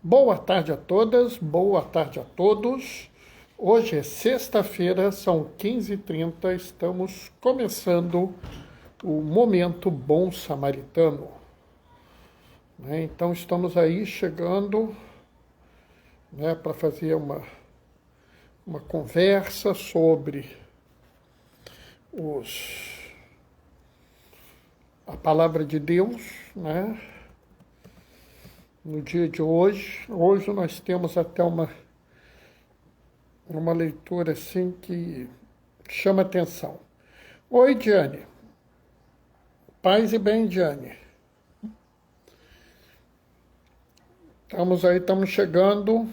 Boa tarde a todas, boa tarde a todos. Hoje é sexta-feira, são 15h30, estamos começando o Momento Bom Samaritano. Então estamos aí chegando para fazer uma conversa sobre a palavra de Deus, no dia de hoje. Hoje nós temos até uma leitura assim que chama atenção. Oi, Diane. Paz e bem, Diane. Estamos chegando.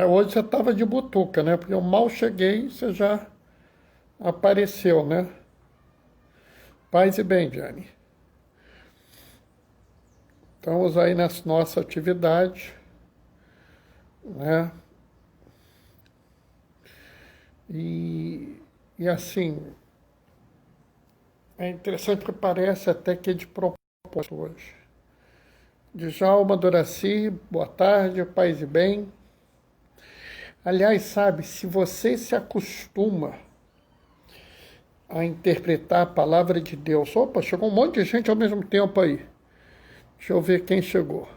Hoje você estava de butuca, porque eu mal cheguei e você já apareceu, Paz e bem, Diane. Estamos aí na nossa atividade, E assim, é interessante porque parece até que é de propósito hoje. Djalma Doraci, boa tarde, paz e bem. Aliás, sabe, se você se acostuma a interpretar a palavra de Deus... Opa, chegou um monte de gente ao mesmo tempo aí. Deixa eu ver quem chegou.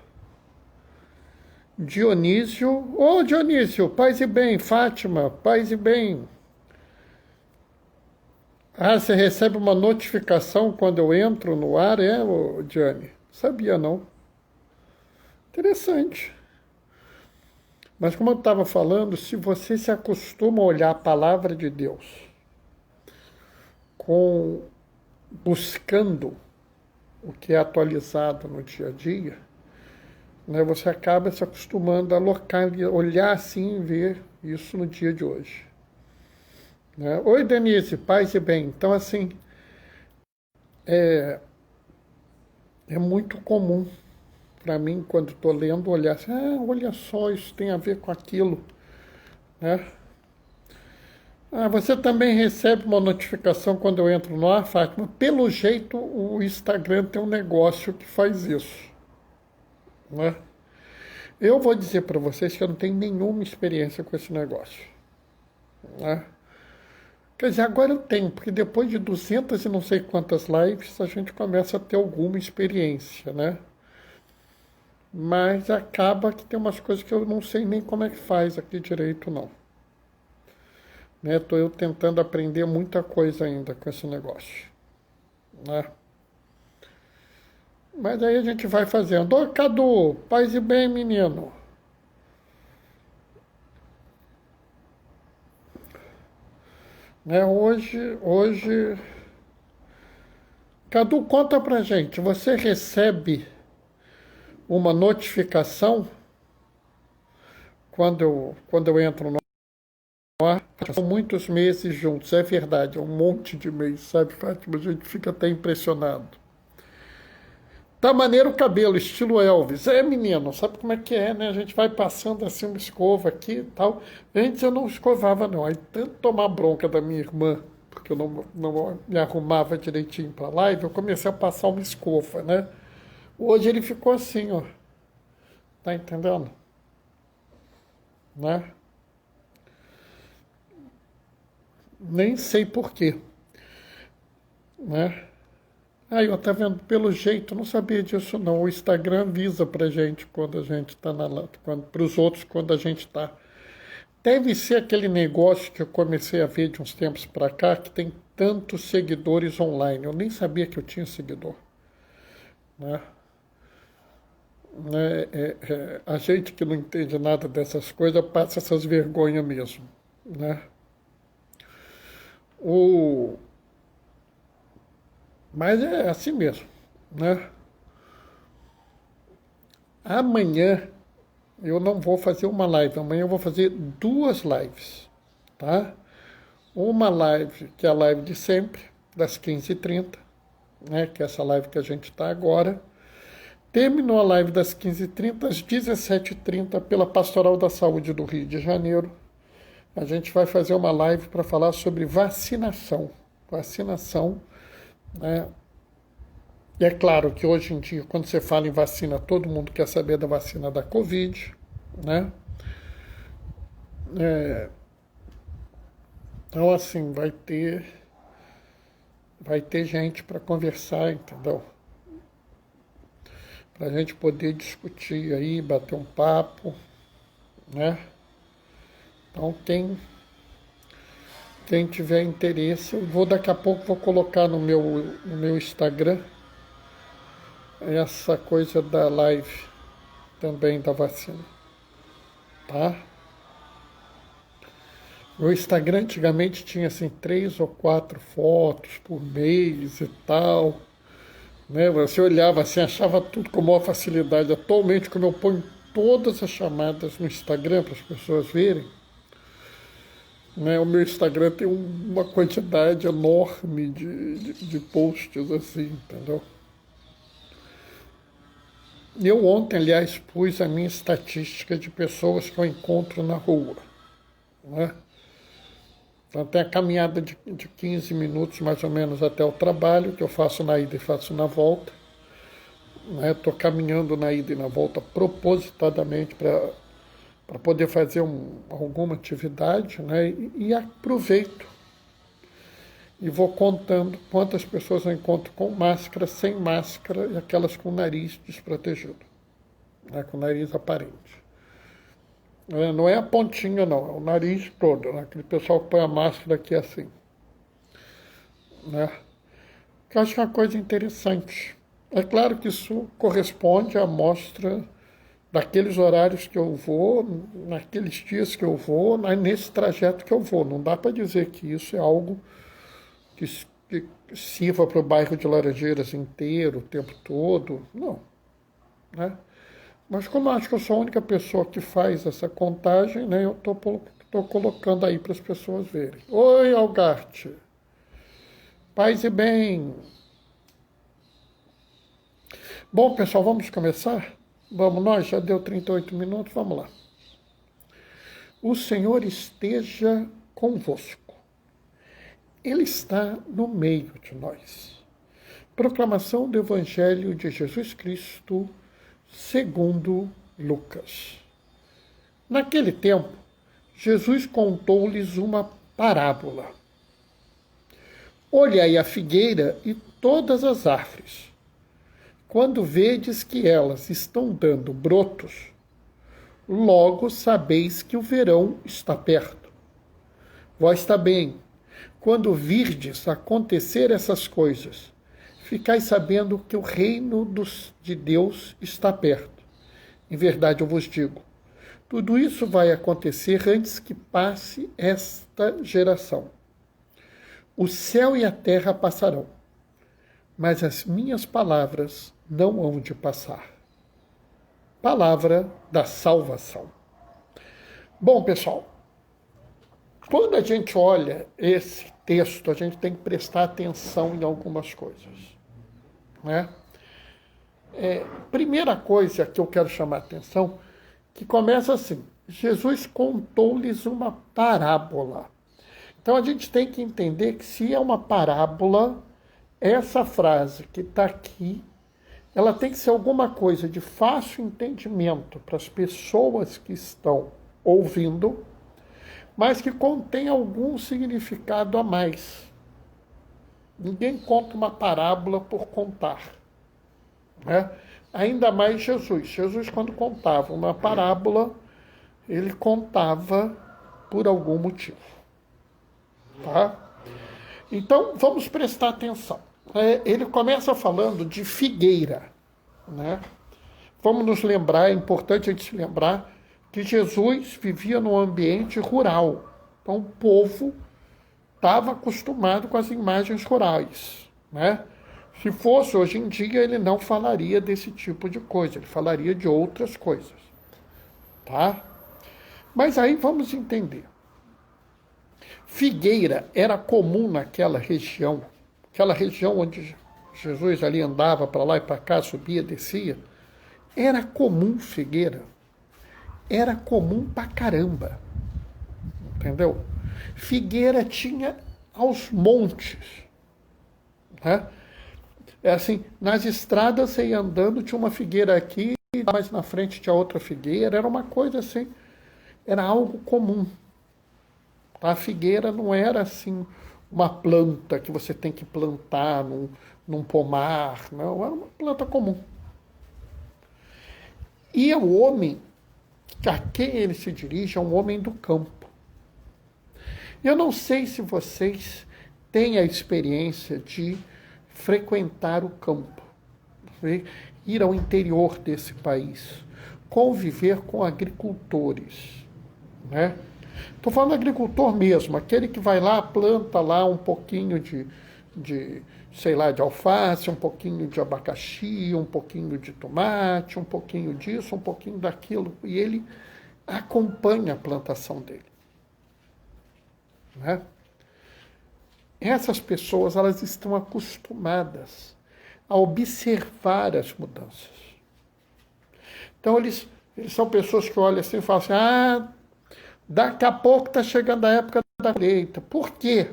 Dionísio. Ô, Dionísio, paz e bem. Fátima, paz e bem. Ah, você recebe uma notificação quando eu entro no ar, Diane? Sabia, não. Interessante. Mas como eu estava falando, se você se acostuma a olhar a palavra de Deus buscando o que é atualizado no dia a dia, você acaba se acostumando a olhar assim e ver isso no dia de hoje. Oi, Denise, paz e bem. Então, assim, é muito comum para mim, quando estou lendo, olhar assim, olha só, isso tem a ver com aquilo, você também recebe uma notificação quando eu entro no ar, Fátima? Pelo jeito, o Instagram tem um negócio que faz isso, Eu vou dizer para vocês que eu não tenho nenhuma experiência com esse negócio, Quer dizer, agora eu tenho, porque depois de 200 e não sei quantas lives, a gente começa a ter alguma experiência, Mas acaba que tem umas coisas que eu não sei nem como é que faz aqui direito, não. Estou eu tentando aprender muita coisa ainda com esse negócio, Mas aí a gente vai fazendo. Ô, Cadu, paz e bem, menino. Hoje... Cadu, conta pra gente, você recebe uma notificação quando eu entro no ar? São muitos meses juntos, é verdade, é um monte de mês, sabe, Fátima? A gente fica até impressionado. Tá maneiro o cabelo, estilo Elvis. Menino, sabe como é que é, A gente vai passando assim uma escova aqui e tal. Antes eu não escovava, não. Aí tanto tomar bronca da minha irmã, porque eu não me arrumava direitinho pra live, eu comecei a passar uma escova, Hoje ele ficou assim, ó. Tá entendendo? Nem sei por quê. Eu tá vendo, pelo jeito, não sabia disso não. O Instagram avisa pra gente quando a gente tá pros outros quando a gente tá. Deve ser aquele negócio que eu comecei a ver de uns tempos pra cá, que tem tantos seguidores online. Eu nem sabia que eu tinha seguidor. A gente que não entende nada dessas coisas passa essas vergonhas mesmo, Mas é assim mesmo, Amanhã eu não vou fazer uma live, amanhã eu vou fazer 2 lives, Uma live, que é a live de sempre, das 15h30, que é essa live que a gente está agora. Terminou a live das 15h30, às 17h30, pela Pastoral da Saúde do Rio de Janeiro. A gente vai fazer uma live para falar sobre vacinação. Vacinação, E é claro que hoje em dia, quando você fala em vacina, todo mundo quer saber da vacina da Covid, né? Então, assim, vai ter gente para conversar, entendeu? Para a gente poder discutir aí, bater um papo, né? Então, quem tiver interesse, daqui a pouco vou colocar no meu Instagram essa coisa da live também da vacina, tá? Meu Instagram antigamente tinha assim 3 ou 4 fotos por mês e tal, né? Você olhava assim, achava tudo com maior facilidade. Atualmente, como eu ponho todas as chamadas no Instagram para as pessoas verem, né? O meu Instagram tem uma quantidade enorme de posts assim, entendeu? Eu ontem, aliás, pus a minha estatística de pessoas que eu encontro na rua, né? Então tem a caminhada de 15 minutos mais ou menos até o trabalho, que eu faço na ida e faço na volta. Estou caminhando na ida e na volta propositadamente para poder fazer alguma atividade, né? E aproveito e vou contando quantas pessoas eu encontro com máscara, sem máscara e aquelas com o nariz desprotegido, né? Com o nariz aparente. Não é a pontinha, não, é o nariz todo, né? Aquele pessoal que põe a máscara aqui assim, né? Eu acho que é uma coisa interessante. É claro que isso corresponde à amostra daqueles horários que eu vou, naqueles dias que eu vou, nesse trajeto que eu vou. Não dá para dizer que isso é algo que sirva para o bairro de Laranjeiras inteiro, o tempo todo. Não, né? Mas como eu acho que eu sou a única pessoa que faz essa contagem, né, eu estou colocando aí para as pessoas verem. Oi, Algarte. Paz e bem. Bom, pessoal, vamos começar? Vamos nós, já deu 38 minutos, vamos lá. O Senhor esteja convosco. Ele está no meio de nós. Proclamação do Evangelho de Jesus Cristo, segundo Lucas. Naquele tempo, Jesus contou-lhes uma parábola. Olhai a figueira e todas as árvores. Quando vedes que elas estão dando brotos, logo sabeis que o verão está perto. Vós também, quando virdes acontecer essas coisas, ficais sabendo que o reino de Deus está perto. Em verdade, eu vos digo, tudo isso vai acontecer antes que passe esta geração. O céu e a terra passarão, mas as minhas palavras não hão de passar. Palavra da salvação. Bom, pessoal, quando a gente olha esse texto, a gente tem que prestar atenção em algumas coisas, né? Primeira coisa que eu quero chamar a atenção, que começa assim, Jesus contou-lhes uma parábola. Então a gente tem que entender que se é uma parábola, essa frase que está aqui, ela tem que ser alguma coisa de fácil entendimento para as pessoas que estão ouvindo, mas que contém algum significado a mais. Ninguém conta uma parábola por contar, né? Ainda mais Jesus. Jesus, quando contava uma parábola, ele contava por algum motivo. Tá? Então, vamos prestar atenção. Ele começa falando de figueira, né? Vamos nos lembrar, é importante a gente se lembrar que Jesus vivia num ambiente rural. Então, o povo estava acostumado com as imagens rurais, né? Se fosse hoje em dia, ele não falaria desse tipo de coisa, ele falaria de outras coisas, tá? Mas aí vamos entender. Figueira era comum naquela região onde Jesus ali andava para lá e para cá, subia, descia, era comum figueira, era comum pra caramba, entendeu? Figueira tinha aos montes, né? É assim, nas estradas você ia andando, tinha uma figueira aqui, mais na frente tinha outra figueira, era uma coisa assim, era algo comum. A figueira não era assim uma planta que você tem que plantar num pomar, não, era uma planta comum. E o homem, a quem ele se dirige, é um homem do campo. Eu não sei se vocês têm a experiência de frequentar o campo, ir ao interior desse país, conviver com agricultores, né? Estou falando agricultor mesmo, aquele que vai lá, planta lá um pouquinho sei lá, de alface, um pouquinho de abacaxi, um pouquinho de tomate, um pouquinho disso, um pouquinho daquilo, e ele acompanha a plantação dele, né? Essas pessoas, elas estão acostumadas a observar as mudanças. Então, eles são pessoas que olham assim e falam assim, daqui a pouco está chegando a época da colheita. Por quê?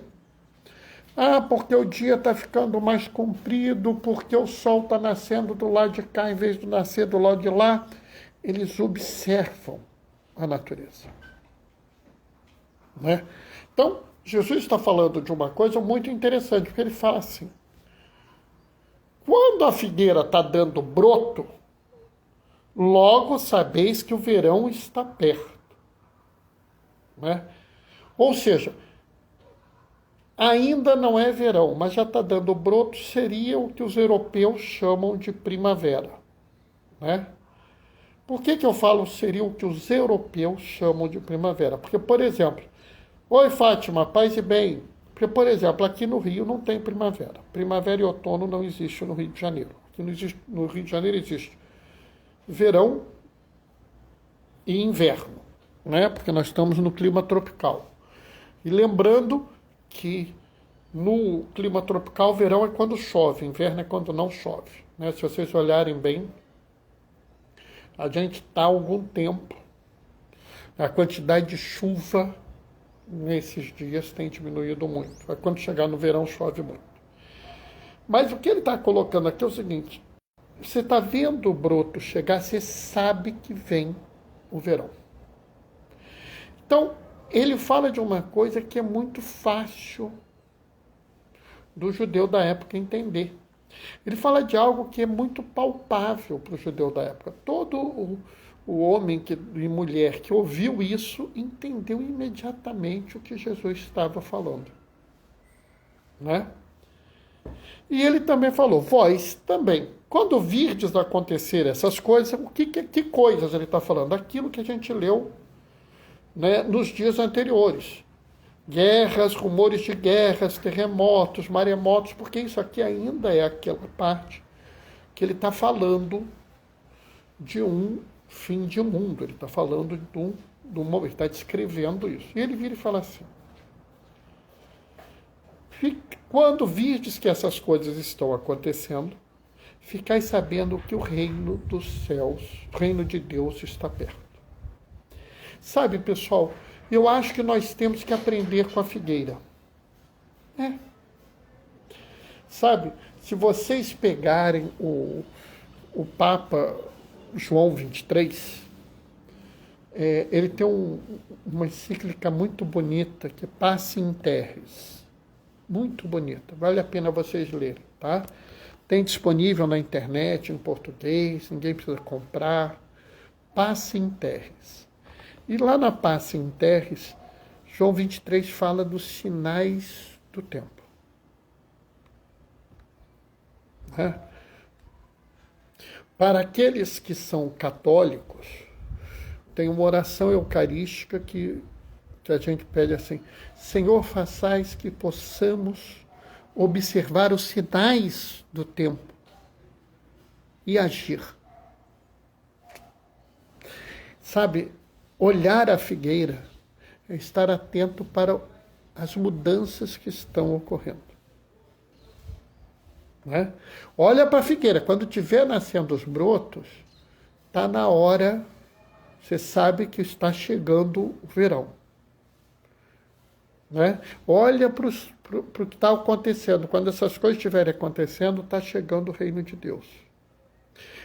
Porque o dia está ficando mais comprido, porque o sol está nascendo do lado de cá em vez de nascer do lado de lá. Eles observam a natureza, né? Então, Jesus está falando de uma coisa muito interessante, porque ele fala assim, quando a figueira está dando broto, logo sabeis que o verão está perto, né? Ou seja, ainda não é verão, mas já está dando broto, seria o que os europeus chamam de primavera, né? Por que eu falo seria o que os europeus chamam de primavera? Porque, por exemplo, oi Fátima, paz e bem. Porque, por exemplo, aqui no Rio não tem primavera. Primavera e outono não existe no Rio de Janeiro. Aqui não existe, no Rio de Janeiro existe verão e inverno, né? Porque nós estamos no clima tropical. E lembrando que no clima tropical, verão é quando chove, inverno é quando não chove, né? Se vocês olharem bem, a gente está há algum tempo, a quantidade de chuva nesses dias tem diminuído muito. Quando chegar no verão, chove muito. Mas o que ele está colocando aqui é o seguinte, você está vendo o broto chegar, você sabe que vem o verão. Então, ele fala de uma coisa que é muito fácil do judeu da época entender. Ele fala de algo que é muito palpável para o judeu da época. Todo o homem e mulher que ouviu isso entendeu imediatamente o que Jesus estava falando, né? E ele também falou, vós também, quando virdes acontecer essas coisas, que coisas ele está falando? Aquilo que a gente leu, né, nos dias anteriores. Guerras, rumores de guerras, terremotos, maremotos, porque isso aqui ainda é aquela parte que ele está falando de um fim de mundo. Ele está falando ele está descrevendo isso. E ele vira e fala assim, quando virdes que essas coisas estão acontecendo, ficai sabendo que o reino dos céus, o reino de Deus está perto. Sabe, pessoal, eu acho que nós temos que aprender com a figueira. Sabe, se vocês pegarem o Papa João 23, ele tem uma encíclica muito bonita, que é Passe in Terris. Muito bonita, vale a pena vocês lerem, tá? Tem disponível na internet, em português, ninguém precisa comprar. Passe in Terris. E lá na Passe in Terris, João 23 fala dos sinais do tempo. Né? Para aqueles que são católicos, tem uma oração eucarística que a gente pede assim, Senhor, façais que possamos observar os sinais do tempo e agir. Sabe, olhar a figueira é estar atento para as mudanças que estão ocorrendo. Né? Olha para a figueira, quando estiver nascendo os brotos, está na hora, você sabe que está chegando o verão. né? Olha para o que está acontecendo. Quando essas coisas estiverem acontecendo, está chegando o reino de Deus.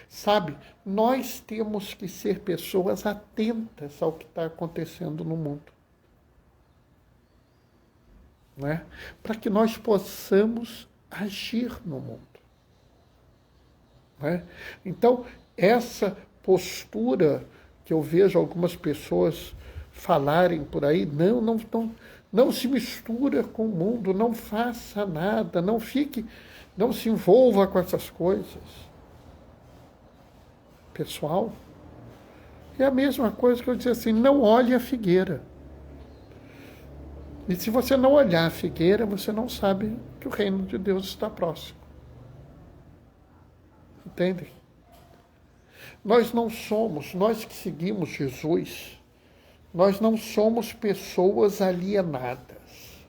Sabe, nós temos que ser pessoas atentas ao que está acontecendo no mundo, né? Para que nós possamos agir no mundo, né? Então, essa postura que eu vejo algumas pessoas falarem por aí, não se mistura com o mundo, não faça nada, não se envolva com essas coisas. Pessoal, é a mesma coisa que eu disse assim, não olhe a figueira. E se você não olhar a figueira, você não sabe que o reino de Deus está próximo. Entendem? Nós que seguimos Jesus, nós não somos pessoas alienadas.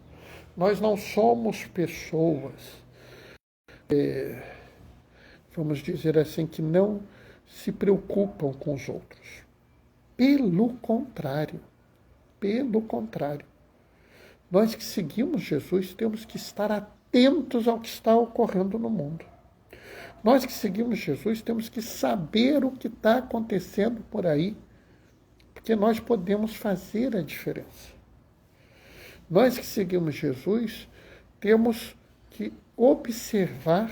Nós não somos pessoas, vamos dizer assim, que não se preocupam com os outros. Pelo contrário. Nós que seguimos Jesus temos que estar atentos ao que está ocorrendo no mundo. Nós que seguimos Jesus temos que saber o que está acontecendo por aí, porque nós podemos fazer a diferença. Nós que seguimos Jesus temos que observar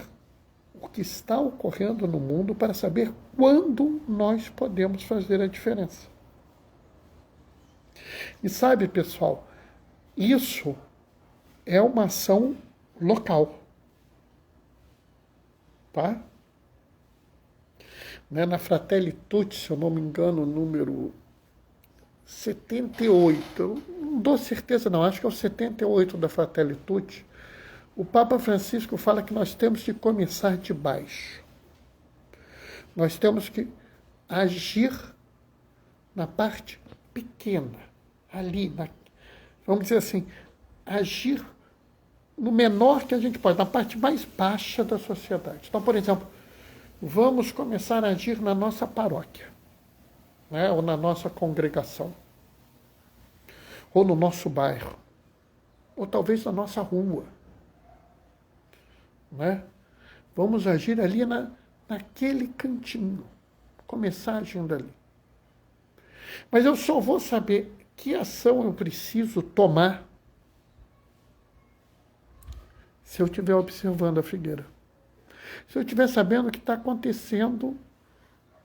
o que está ocorrendo no mundo para saber quando nós podemos fazer a diferença. E sabe, pessoal, isso é uma ação local. Tá? Na Fratelli Tutti, se eu não me engano, número 78, eu não dou certeza não, acho que é o 78 da Fratelli Tutti, o Papa Francisco fala que nós temos que começar de baixo. Nós temos que agir na parte pequena, ali, vamos dizer assim, agir no menor que a gente pode, na parte mais baixa da sociedade. Então, por exemplo, vamos começar a agir na nossa paróquia, né, ou na nossa congregação, ou no nosso bairro, ou talvez na nossa rua. Né? Vamos agir ali naquele cantinho, começar agindo ali. Mas eu só vou saber que ação eu preciso tomar se eu estiver observando a figueira. Se eu estiver sabendo o que está acontecendo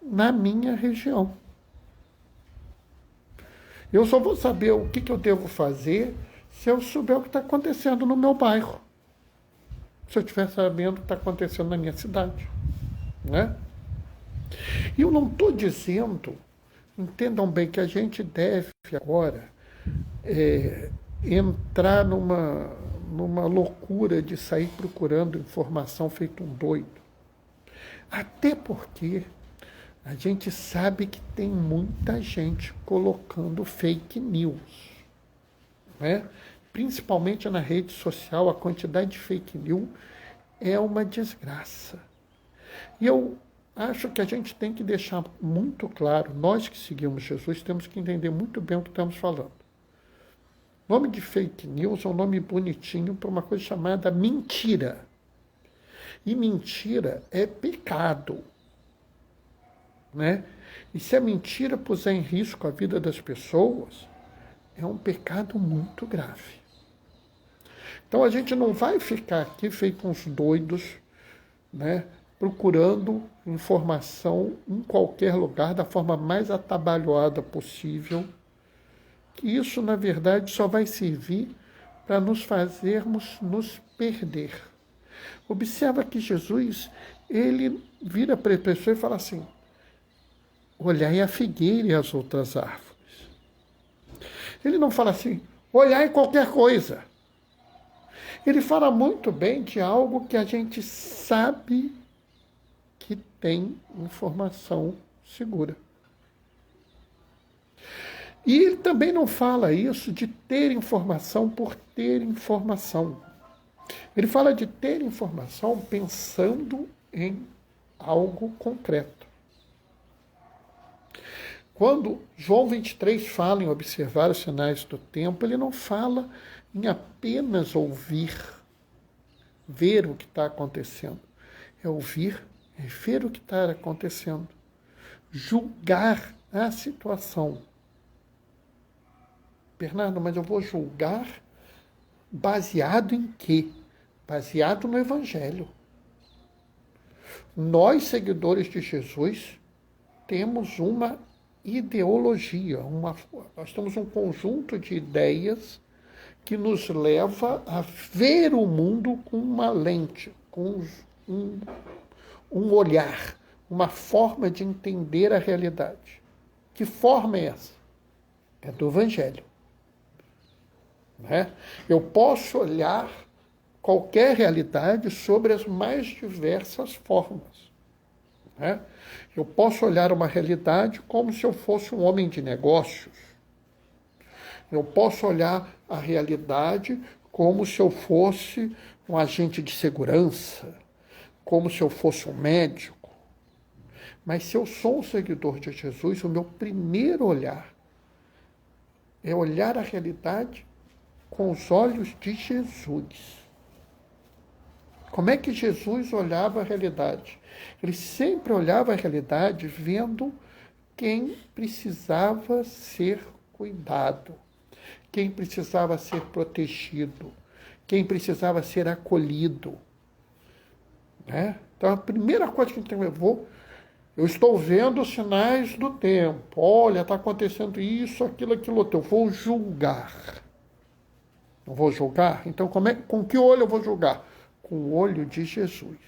na minha região. Eu só vou saber o que eu devo fazer se eu souber o que está acontecendo no meu bairro. Se eu estiver sabendo o que está acontecendo na minha cidade. Né? E eu não estou dizendo, entendam bem, que a gente deve agora entrar numa loucura de sair procurando informação feito um doido. Até porque a gente sabe que tem muita gente colocando fake news. Né? Principalmente na rede social, a quantidade de fake news é uma desgraça. E eu acho que a gente tem que deixar muito claro, nós que seguimos Jesus, temos que entender muito bem o que estamos falando. O nome de fake news é um nome bonitinho para uma coisa chamada mentira. E mentira é pecado. Né? E se a mentira puser em risco a vida das pessoas, é um pecado muito grave. Então a gente não vai ficar aqui feito uns doidos, né, procurando informação em qualquer lugar da forma mais atabalhoada possível, que isso, na verdade, só vai servir para nos fazermos nos perder. Observa que Jesus, ele vira para a pessoa e fala assim, olhai a figueira e as outras árvores. Ele não fala assim, olhai qualquer coisa. Ele fala muito bem de algo que a gente sabe que tem informação segura. E ele também não fala isso de ter informação por ter informação. Ele fala de ter informação pensando em algo concreto. Quando João 23 fala em observar os sinais do tempo, ele não fala em apenas ouvir, ver o que está acontecendo. É ouvir, é ver o que está acontecendo. Julgar a situação. Bernardo, mas eu vou julgar baseado em quê? Baseado no Evangelho. Nós, seguidores de Jesus, temos uma ideologia, nós temos um conjunto de ideias que nos leva a ver o mundo com uma lente, com um olhar, uma forma de entender a realidade. Que forma é essa? É do Evangelho. Né? Eu posso olhar qualquer realidade sobre as mais diversas formas. Né? Eu posso olhar uma realidade como se eu fosse um homem de negócios. Eu posso olhar a realidade como se eu fosse um agente de segurança, como se eu fosse um médico. Mas se eu sou um seguidor de Jesus, o meu primeiro olhar é olhar a realidade com os olhos de Jesus. Como é que Jesus olhava a realidade? Ele sempre olhava a realidade vendo quem precisava ser cuidado, quem precisava ser protegido, quem precisava ser acolhido. Né? Então, a primeira coisa que a gente tem que ver, eu estou vendo os sinais do tempo. Olha, está acontecendo isso, aquilo, outro. Eu vou julgar. Não vou julgar? Então, com que olho eu vou julgar? Com o olho de Jesus.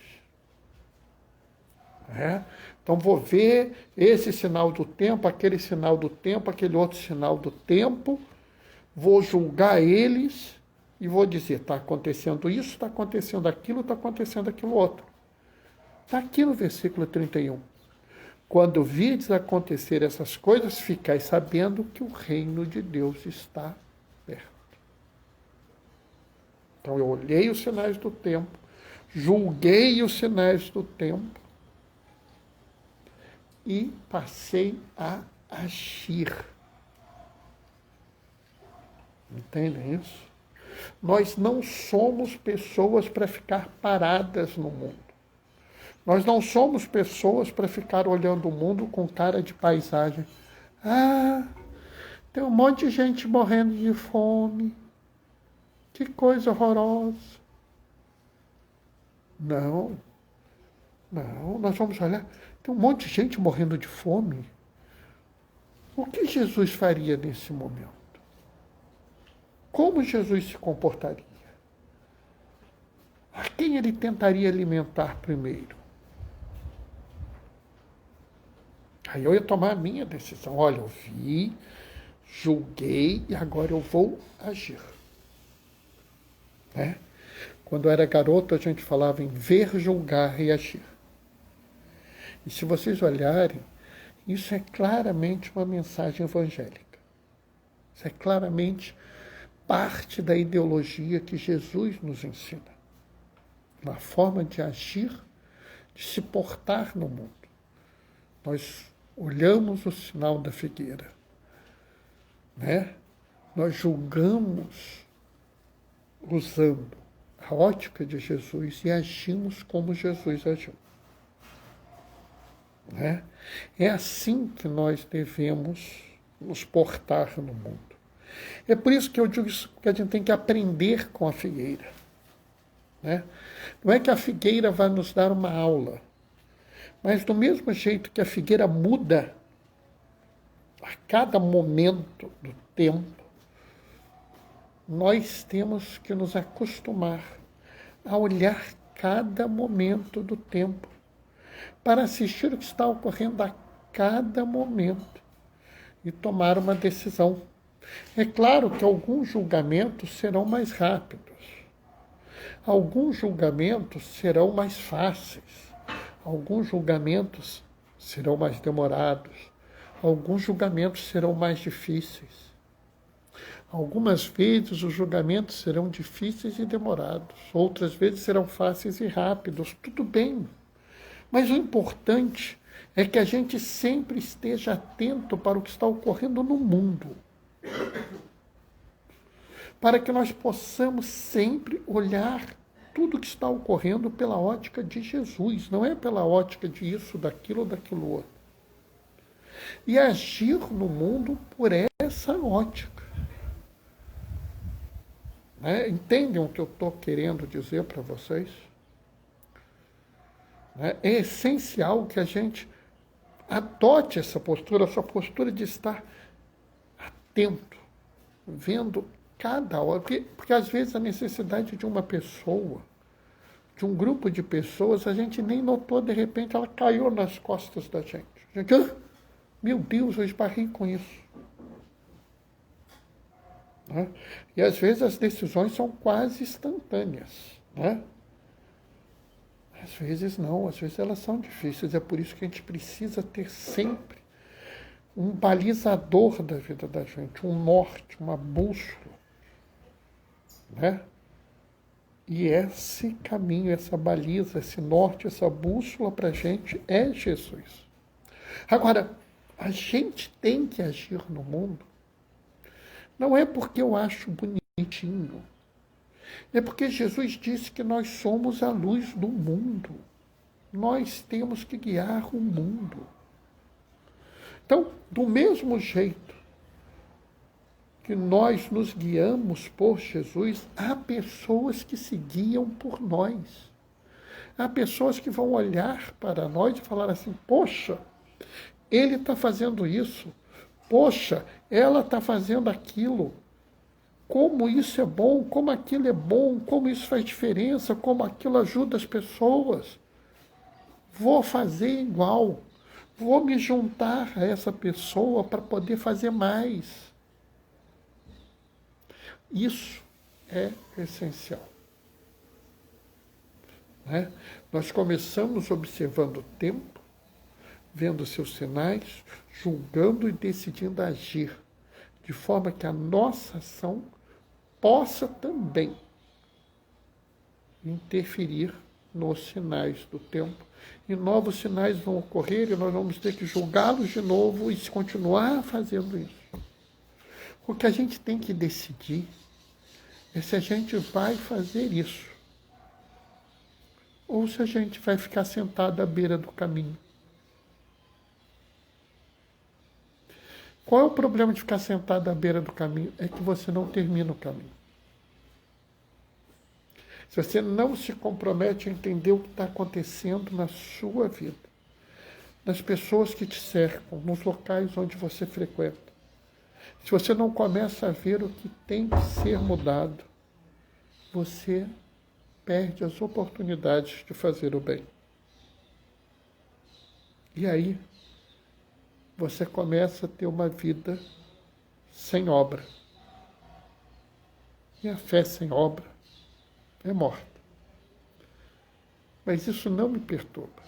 Então, vou ver esse sinal do tempo, aquele sinal do tempo, aquele outro sinal do tempo, vou julgar eles e vou dizer, está acontecendo isso, está acontecendo aquilo outro. Está aqui no versículo 31. Quando virdes acontecer essas coisas, ficai sabendo que o reino de Deus está perto. Então, eu olhei os sinais do tempo, julguei os sinais do tempo e passei a agir. Entendem isso? Nós não somos pessoas para ficar paradas no mundo. Nós não somos pessoas para ficar olhando o mundo com cara de paisagem. Ah, tem um monte de gente morrendo de fome. Que coisa horrorosa. Não, nós vamos olhar. Tem um monte de gente morrendo de fome. O que Jesus faria nesse momento? Como Jesus se comportaria? A quem ele tentaria alimentar primeiro? Aí eu ia tomar a minha decisão. Olha, eu vi, julguei e agora eu vou agir. Né? Quando eu era garoto, a gente falava em ver, julgar e agir. E se vocês olharem, isso é claramente uma mensagem evangélica. Isso é claramente parte da ideologia que Jesus nos ensina. Uma forma de agir, de se portar no mundo. Nós olhamos o sinal da figueira. Né? Nós julgamos usando a ótica de Jesus e agimos como Jesus agiu. Né? É assim que nós devemos nos portar no mundo. É por isso que eu digo isso, que a gente tem que aprender com a figueira. Né? Não é que a figueira vai nos dar uma aula, mas do mesmo jeito que a figueira muda a cada momento do tempo, nós temos que nos acostumar a olhar cada momento do tempo para assistir o que está ocorrendo a cada momento e tomar uma decisão. É claro que alguns julgamentos serão mais rápidos, alguns julgamentos serão mais fáceis, alguns julgamentos serão mais demorados, alguns julgamentos serão mais difíceis. Algumas vezes os julgamentos serão difíceis e demorados, outras vezes serão fáceis e rápidos, tudo bem. Mas o importante é que a gente sempre esteja atento para o que está ocorrendo no mundo. para que nós possamos sempre olhar tudo que está ocorrendo pela ótica de Jesus, não é pela ótica de isso, daquilo ou daquilo outro. E agir no mundo por essa ótica. Né? Entendem o que eu estou querendo dizer para vocês? Né? É essencial que a gente adote essa postura de estar atento, vendo cada hora, porque às vezes a necessidade de uma pessoa, de um grupo de pessoas, a gente nem notou, de repente ela caiu nas costas da gente. A gente, meu Deus, eu esbarrei com isso. Né? E às vezes as decisões são quase instantâneas. Né? Às vezes não, às vezes elas são difíceis. É por isso que a gente precisa ter sempre um balizador da vida da gente, um norte, uma bússola. Né? E esse caminho, essa baliza, esse norte, essa bússola para a gente é Jesus. Agora, a gente tem que agir no mundo, não é porque eu acho bonitinho, é porque Jesus disse que nós somos a luz do mundo. Nós temos que guiar o mundo. Então, do mesmo jeito que nós nos guiamos por Jesus, há pessoas que se guiam por nós. Há pessoas que vão olhar para nós e falar assim, poxa, ele está fazendo isso. Poxa, ela está fazendo aquilo. Como isso é bom, como aquilo é bom, como isso faz diferença, como aquilo ajuda as pessoas. Vou fazer igual. Vou me juntar a essa pessoa para poder fazer mais. Isso é essencial. Né? Nós começamos observando o tempo, vendo seus sinais, julgando e decidindo agir, de forma que a nossa ação possa também interferir nos sinais do tempo. E novos sinais vão ocorrer e nós vamos ter que julgá-los de novo e continuar fazendo isso. O que a gente tem que decidir é se a gente vai fazer isso ou se a gente vai ficar sentado à beira do caminho. Qual é o problema de ficar sentado à beira do caminho? É que você não termina o caminho. Se você não se compromete a entender o que está acontecendo na sua vida, nas pessoas que te cercam, nos locais onde você frequenta, se você não começa a ver o que tem que ser mudado, você perde as oportunidades de fazer o bem. E aí, você começa a ter uma vida sem obra. E a fé sem obra é morta. Mas isso não me perturba,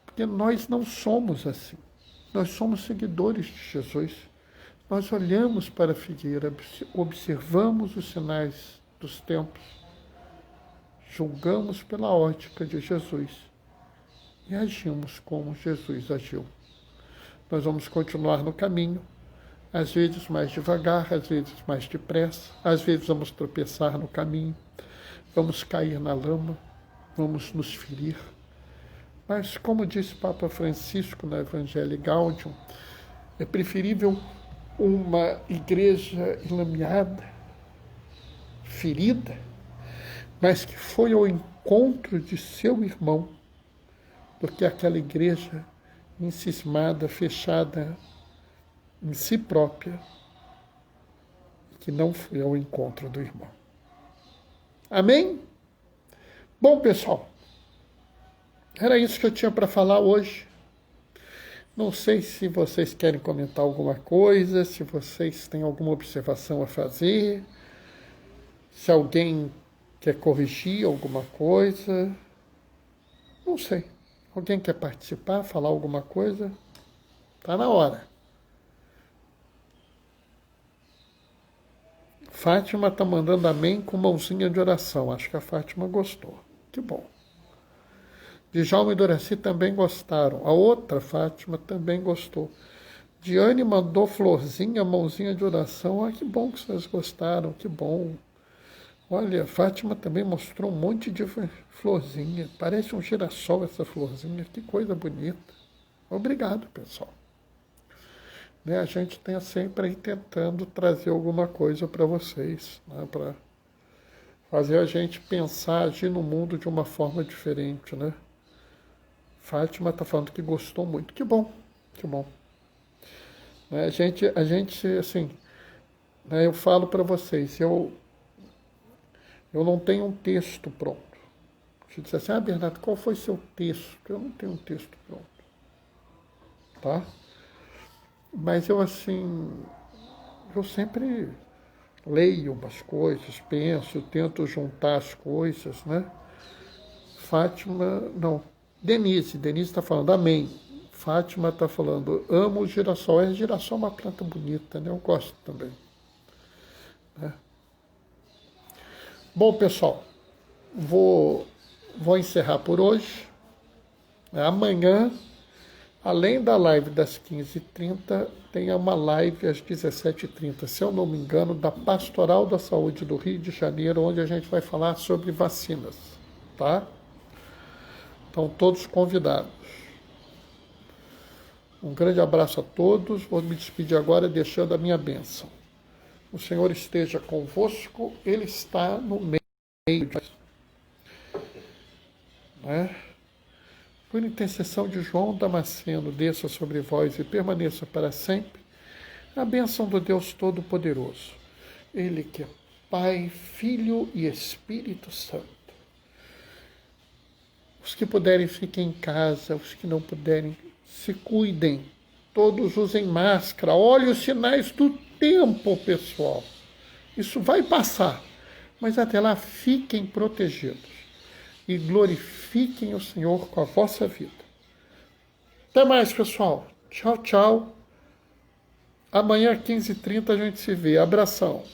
porque nós não somos assim. Nós somos seguidores de Jesus. Nós olhamos para a figueira, observamos os sinais dos tempos, julgamos pela ótica de Jesus e agimos como Jesus agiu. Nós vamos continuar no caminho, às vezes mais devagar, às vezes mais depressa, às vezes vamos tropeçar no caminho, vamos cair na lama, vamos nos ferir. Mas, como disse Papa Francisco no Evangelii Gaudium, é preferível uma igreja enlameada, ferida, mas que foi ao encontro de seu irmão, do que aquela igreja encismada, fechada em si própria, que não foi ao encontro do irmão. Amém? Bom, pessoal, era isso que eu tinha para falar hoje. Não sei se vocês querem comentar alguma coisa, se vocês têm alguma observação a fazer, se alguém quer corrigir alguma coisa. Não sei. Alguém quer participar, falar alguma coisa? Está na hora. Fátima está mandando amém com mãozinha de oração. Acho que a Fátima gostou. Que bom. Djalma e Doraci também gostaram. A outra Fátima também gostou. Diane mandou florzinha, mãozinha de oração. Ah, que bom que vocês gostaram, que bom. Olha, Fátima também mostrou um monte de florzinha. Parece um girassol essa florzinha. Que coisa bonita. Obrigado, pessoal. Né, a gente tem sempre aí tentando trazer alguma coisa para vocês, né, para fazer a gente pensar, agir no mundo de uma forma diferente, né? Fátima está falando que gostou muito. Que bom, que bom. Né, a gente assim, né, eu falo para vocês, eu não tenho um texto pronto. Você diz assim, Bernardo, qual foi seu texto? Eu não tenho um texto pronto, tá? Mas eu, assim, eu sempre leio umas coisas, penso, tento juntar as coisas, né? Fátima, não, Denise está falando amém. Fátima está falando, amo o girassol. É, girassol é uma planta bonita, né? Eu gosto também. Né? Bom, pessoal, vou encerrar por hoje. Amanhã, além da live das 15h30, tem uma live às 17h30, se eu não me engano, da Pastoral da Saúde do Rio de Janeiro, onde a gente vai falar sobre vacinas, tá? Então, todos convidados. Um grande abraço a todos. Vou me despedir agora deixando a minha bênção. O Senhor esteja convosco, Ele está no meio de nós. Né? Por intercessão de João Damasceno, desça sobre vós e permaneça para sempre a bênção do Deus Todo-Poderoso. Ele que é Pai, Filho e Espírito Santo. Os que puderem, fiquem em casa. Os que não puderem, se cuidem. Todos usem máscara. Olhe os sinais do tempo, pessoal. Isso vai passar. Mas até lá, fiquem protegidos. E glorifiquem o Senhor com a vossa vida. Até mais, pessoal. Tchau, tchau. Amanhã, 15h30, a gente se vê. Abração.